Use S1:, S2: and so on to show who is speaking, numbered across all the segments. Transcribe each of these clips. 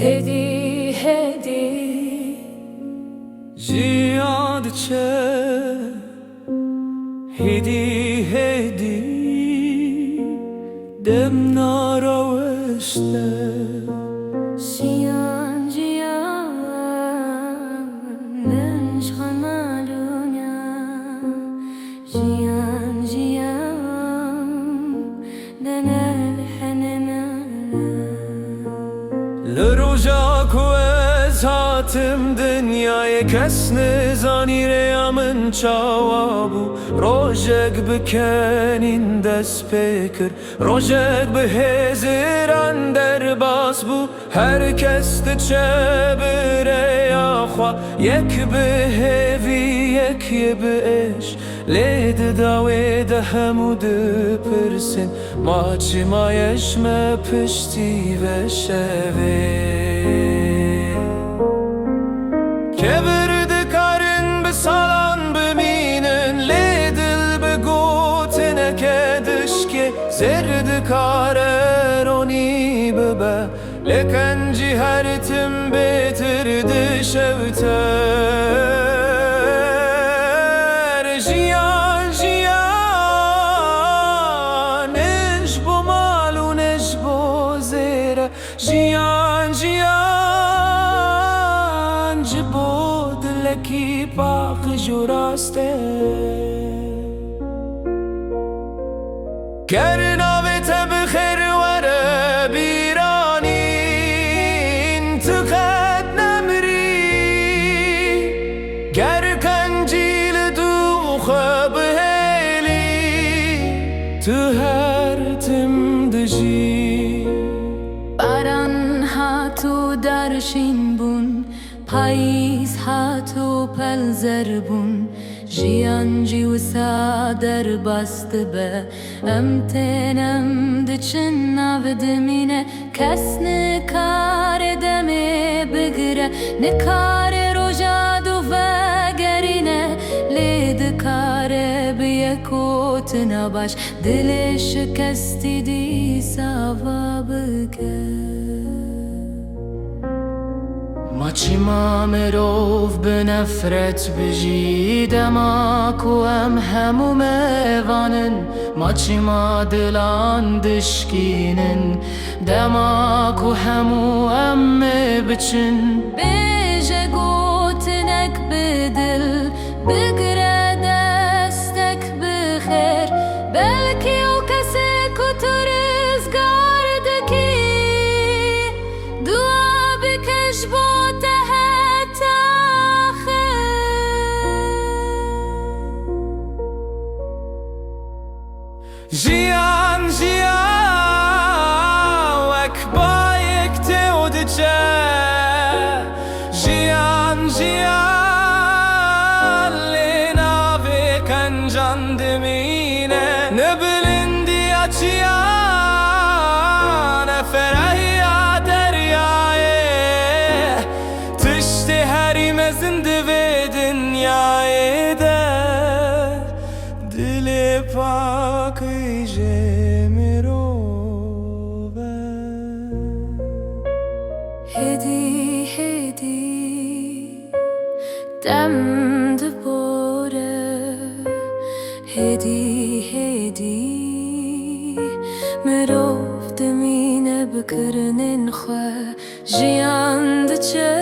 S1: هدی هدی
S2: جیاد چه هدی هدی دم ناروشته
S1: جیان جیان نشان مالونیا جیان جیان دنال حننا
S2: لروجاك وزهاتم دنياي كس نزاني ريامن چاوابو روجك بكنين دس بكر روجك بهزران در باس بو هر کس تچه بره آخوا یک بهوی یک بهش لید داوی ده همو ده پرسن ما چی مایش ما پشتی بشوه که برد کارن بسالان بمینن لیدل بگوتن کدش که زرد کاررونی ببه لکن جهرتم بتر دشوتر جیان جیان نش بو مالو نش بو زیره جیان جیان جبو دلکی باق جوراسته کرنا بتم بخیر وره بیرانین تو خد نمری گر کنجیل دوخه بهلی تو هر تم دجی
S1: باران هاتو درشین بون پاییز هاتو پلزر بون جیان جیوسا در باست به امتنم دچن نودمینه کس نکار دمه بگره نکار روژا دو وگرینه لید کار بیکوت نباش دل شکستی دی سوا بگه ماچی ما مروف به نفرت بجی دماکو همو میوانن ماچی ما دلان دشکینن دماکو همو بچن بیجه گوتنک بدل بگره دستک بخیر بلکی او کسی کتر ازگار دکی دعا بکش با
S2: جیان جیان وک بایک تودچه جیان جیان لینا وکن جان دمینه نبلندی اچیان فرحی دریای تشت هری مزند و دنیای ده دل پاکی
S1: هدی هدی دم دبوره هدی هدی مروف دمینه بکرنن خواه جیان دچه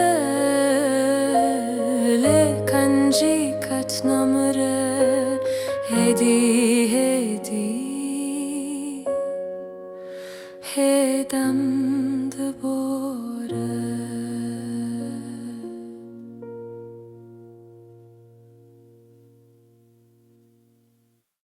S1: لکن جی کت نمره هدی هدی هدم دبوره